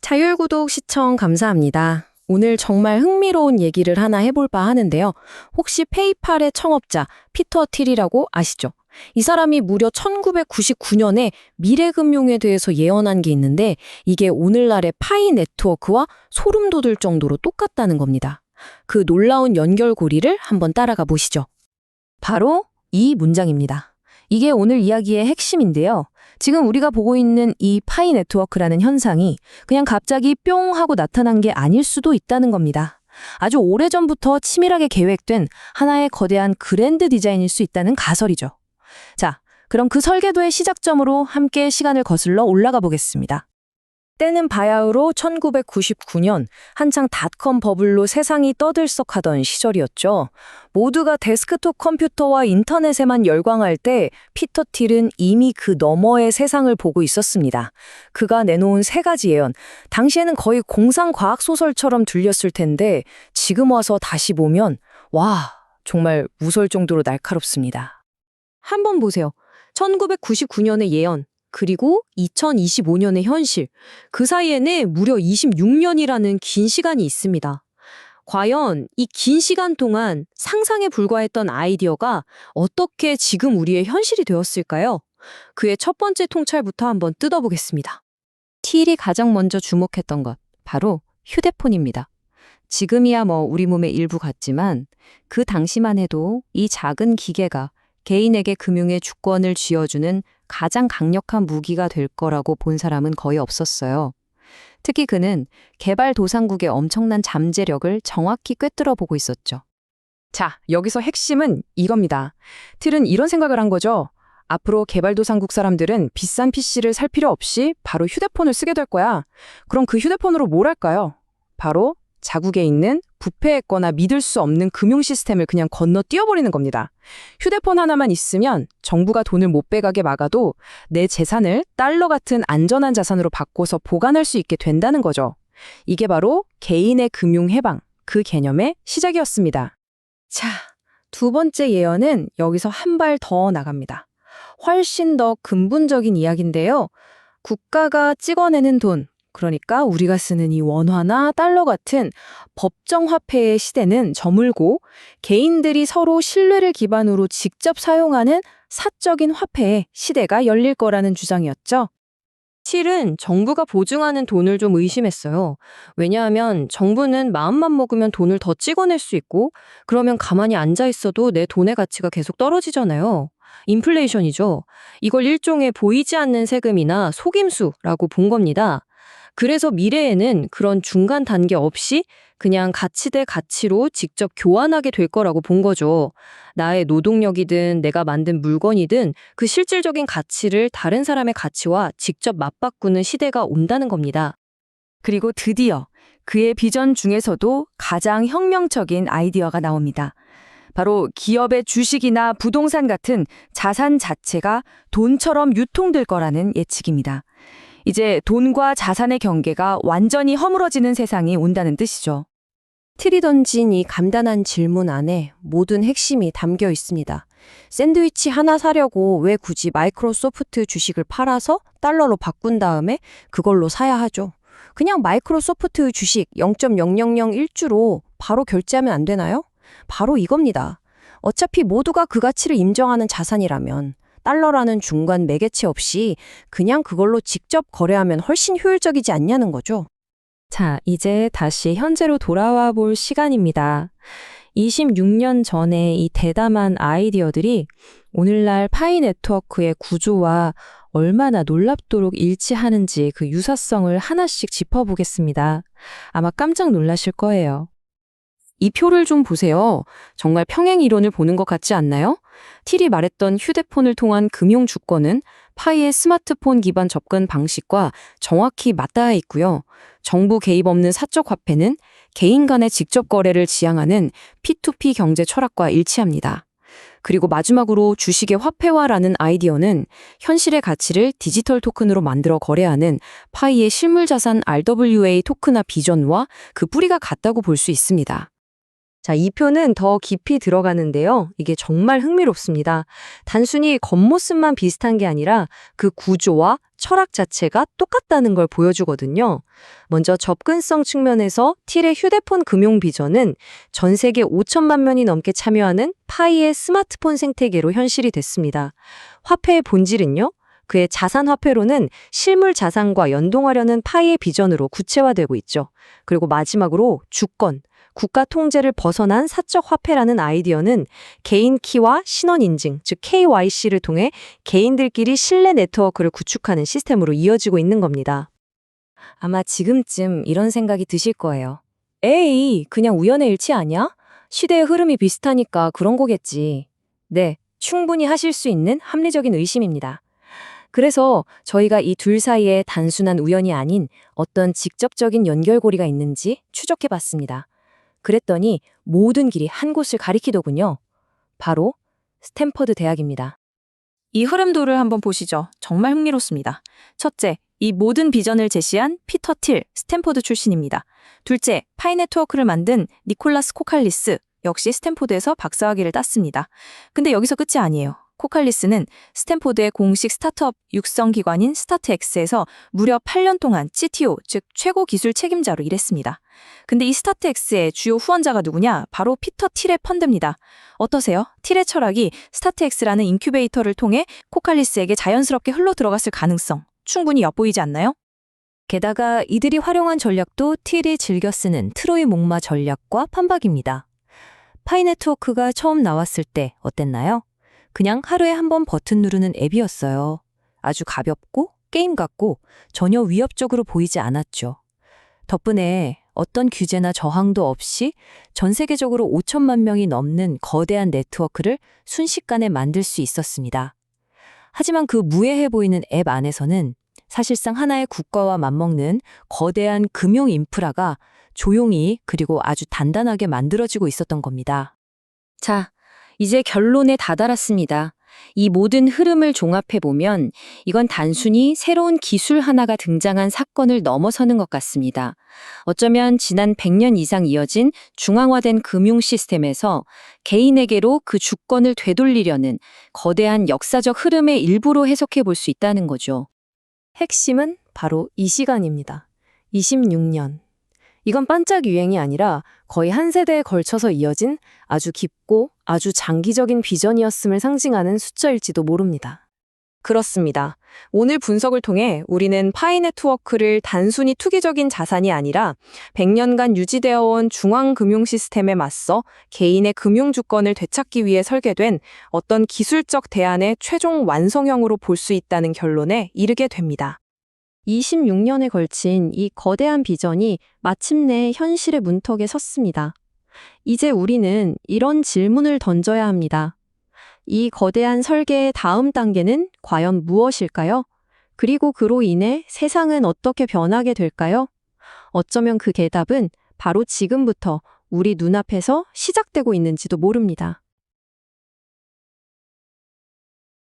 자율구독 시청 감사합니다. 오늘 정말 흥미로운 얘기를 하나 해볼까 하는데요. 혹시 페이팔의 청업자 피터 틸이라고 아시죠? 이 사람이 무려 1999년에 미래금융에 대해서 예언한 게 있는데 이게 오늘날의 파이 네트워크와 소름 돋을 정도로 똑같다는 겁니다. 그 놀라운 연결고리를 한번 따라가 보시죠. 바로 이 문장입니다. 이게 오늘 이야기의 핵심인데요. 지금 우리가 보고 있는 이 파이 네트워크라는 현상이 그냥 갑자기 뿅 하고 나타난 게 아닐 수도 있다는 겁니다. 아주 오래전부터 치밀하게 계획된 하나의 거대한 그랜드 디자인일 수 있다는 가설이죠. 자, 그럼 그 설계도의 시작점으로 함께 시간을 거슬러 올라가 보겠습니다. 때는 바야흐로 1999년 한창 닷컴 버블로 세상이 떠들썩하던 시절이었죠. 모두가 데스크톱 컴퓨터와 인터넷에만 열광할 때 피터 틸은 이미 그 너머의 세상을 보고 있었습니다. 그가 내놓은 세 가지 예언, 당시에는 거의 공상과학소설처럼 들렸을 텐데 지금 와서 다시 보면 와, 정말 무서울 정도로 날카롭습니다. 한번 보세요. 1999년의 예언. 그리고 2025년의 현실, 그 사이에는 무려 26년이라는 긴 시간이 있습니다. 과연 이 긴 시간 동안 상상에 불과했던 아이디어가 어떻게 지금 우리의 현실이 되었을까요? 그의 첫 번째 통찰부터 한번 뜯어보겠습니다. 틸이 가장 먼저 주목했던 것, 바로 휴대폰입니다. 지금이야 우리 몸의 일부 같지만 그 당시만 해도 이 작은 기계가 개인에게 금융의 주권을 쥐어주는 가장 강력한 무기가 될 거라고 본 사람은 거의 없었어요. 특히 그는 개발도상국의 엄청난 잠재력을 정확히 꿰뚫어 보고 있었죠. 자, 여기서 핵심은 이겁니다. 틸은 이런 생각을 한 거죠. 앞으로 개발도상국 사람들은 비싼 PC를 살 필요 없이 바로 휴대폰을 쓰게 될 거야. 그럼 그 휴대폰으로 뭘 할까요? 바로 자국에 있는 부패했거나 믿을 수 없는 금융 시스템을 그냥 건너뛰어버리는 겁니다. 휴대폰 하나만 있으면 정부가 돈을 못 빼가게 막아도 내 재산을 달러 같은 안전한 자산으로 바꿔서 보관할 수 있게 된다는 거죠. 이게 바로 개인의 금융 해방, 그 개념의 시작이었습니다. 자, 두 번째 예언은 여기서 한 발 더 나갑니다. 훨씬 더 근본적인 이야기인데요. 국가가 찍어내는 돈, 그러니까 우리가 쓰는 이 원화나 달러 같은 법정 화폐의 시대는 저물고 개인들이 서로 신뢰를 기반으로 직접 사용하는 사적인 화폐의 시대가 열릴 거라는 주장이었죠. 틸은 정부가 보증하는 돈을 좀 의심했어요. 왜냐하면 정부는 마음만 먹으면 돈을 더 찍어낼 수 있고 그러면 가만히 앉아 있어도 내 돈의 가치가 계속 떨어지잖아요. 인플레이션이죠. 이걸 일종의 보이지 않는 세금이나 속임수라고 본 겁니다. 그래서 미래에는 그런 중간 단계 없이 그냥 가치 대 가치로 직접 교환하게 될 거라고 본 거죠. 나의 노동력이든 내가 만든 물건이든 그 실질적인 가치를 다른 사람의 가치와 직접 맞바꾸는 시대가 온다는 겁니다. 그리고 드디어 그의 비전 중에서도 가장 혁명적인 아이디어가 나옵니다. 바로 기업의 주식이나 부동산 같은 자산 자체가 돈처럼 유통될 거라는 예측입니다. 이제 돈과 자산의 경계가 완전히 허물어지는 세상이 온다는 뜻이죠. 틸이 던진 이 간단한 질문 안에 모든 핵심이 담겨 있습니다. 샌드위치 하나 사려고 왜 굳이 마이크로소프트 주식을 팔아서 달러로 바꾼 다음에 그걸로 사야 하죠? 그냥 마이크로소프트 주식 0.0001주로 바로 결제하면 안 되나요? 바로 이겁니다. 어차피 모두가 그 가치를 인정하는 자산이라면 달러라는 중간 매개체 없이 그냥 그걸로 직접 거래하면 훨씬 효율적이지 않냐는 거죠. 자, 이제 다시 현재로 돌아와 볼 시간입니다. 26년 전에 이 대담한 아이디어들이 오늘날 파이 네트워크의 구조와 얼마나 놀랍도록 일치하는지 그 유사성을 하나씩 짚어보겠습니다. 아마 깜짝 놀라실 거예요. 이 표를 좀 보세요. 정말 평행 이론을 보는 것 같지 않나요? 틸이 말했던 휴대폰을 통한 금융 주권은 파이의 스마트폰 기반 접근 방식과 정확히 맞닿아 있고요. 정부 개입 없는 사적 화폐는 개인 간의 직접 거래를 지향하는 P2P 경제 철학과 일치합니다. 그리고 마지막으로 주식의 화폐화라는 아이디어는 현실의 가치를 디지털 토큰으로 만들어 거래하는 파이의 실물 자산 RWA 토큰화 비전과 그 뿌리가 같다고 볼 수 있습니다. 자, 이 표는 더 깊이 들어가는데요. 이게 정말 흥미롭습니다. 단순히 겉모습만 비슷한 게 아니라 그 구조와 철학 자체가 똑같다는 걸 보여주거든요. 먼저 접근성 측면에서 틸의 휴대폰 금융 비전은 전 세계 5천만 명이 넘게 참여하는 파이의 스마트폰 생태계로 현실이 됐습니다. 화폐의 본질은요? 그의 자산 화폐로는 실물 자산과 연동하려는 파이의 비전으로 구체화되고 있죠. 그리고 마지막으로 주권, 국가 통제를 벗어난 사적 화폐라는 아이디어는 개인 키와 신원 인증, 즉 KYC를 통해 개인들끼리 신뢰 네트워크를 구축하는 시스템으로 이어지고 있는 겁니다. 아마 지금쯤 이런 생각이 드실 거예요. 에이, 그냥 우연의 일치 아니야? 시대의 흐름이 비슷하니까 그런 거겠지. 네, 충분히 하실 수 있는 합리적인 의심입니다. 그래서 저희가 이 둘 사이에 단순한 우연이 아닌 어떤 직접적인 연결고리가 있는지 추적해 봤습니다. 그랬더니 모든 길이 한 곳을 가리키더군요. 바로 스탠퍼드 대학입니다. 이 흐름도를 한번 보시죠. 정말 흥미롭습니다. 첫째, 이 모든 비전을 제시한 피터 틸, 스탠포드 출신입니다. 둘째, 파이 네트워크를 만든 니콜라스 코칼리스, 역시 스탠포드에서 박사학위를 땄습니다. 근데 여기서 끝이 아니에요. 코칼리스는 스탠포드의 공식 스타트업 육성 기관인 스타트X에서 무려 8년 동안 CTO, 즉 최고 기술 책임자로 일했습니다. 근데 이 스타트X의 주요 후원자가 누구냐? 바로 피터 틸의 펀드입니다. 어떠세요? 틸의 철학이 스타트X라는 인큐베이터를 통해 코칼리스에게 자연스럽게 흘러 들어갔을 가능성 충분히 엿보이지 않나요? 게다가 이들이 활용한 전략도 틸이 즐겨 쓰는 트로이 목마 전략과 판박입니다. 파이 네트워크가 처음 나왔을 때 어땠나요? 그냥 하루에 한 번 버튼 누르는 앱이었어요. 아주 가볍고 게임 같고 전혀 위협적으로 보이지 않았죠. 덕분에 어떤 규제나 저항도 없이 전 세계적으로 5천만 명이 넘는 거대한 네트워크를 순식간에 만들 수 있었습니다. 하지만 그 무해해 보이는 앱 안에서는 사실상 하나의 국가와 맞먹는 거대한 금융 인프라가 조용히 그리고 아주 단단하게 만들어지고 있었던 겁니다. 자, 이제 결론에 다다랐습니다. 이 모든 흐름을 종합해보면 이건 단순히 새로운 기술 하나가 등장한 사건을 넘어서는 것 같습니다. 어쩌면 지난 100년 이상 이어진 중앙화된 금융 시스템에서 개인에게로 그 주권을 되돌리려는 거대한 역사적 흐름의 일부로 해석해 볼 수 있다는 거죠. 핵심은 바로 이 시간입니다. 26년. 이건 반짝 유행이 아니라 거의 한 세대에 걸쳐서 이어진 아주 깊고 아주 장기적인 비전이었음을 상징하는 숫자일지도 모릅니다. 그렇습니다. 오늘 분석을 통해 우리는 파이 네트워크를 단순히 투기적인 자산이 아니라 100년간 유지되어 온 중앙금융 시스템에 맞서 개인의 금융 주권을 되찾기 위해 설계된 어떤 기술적 대안의 최종 완성형으로 볼 수 있다는 결론에 이르게 됩니다. 26년에 걸친 이 거대한 비전이 마침내 현실의 문턱에 섰습니다. 이제 우리는 이런 질문을 던져야 합니다. 이 거대한 설계의 다음 단계는 과연 무엇일까요? 그리고 그로 인해 세상은 어떻게 변하게 될까요? 어쩌면 그 대답은 바로 지금부터 우리 눈앞에서 시작되고 있는지도 모릅니다.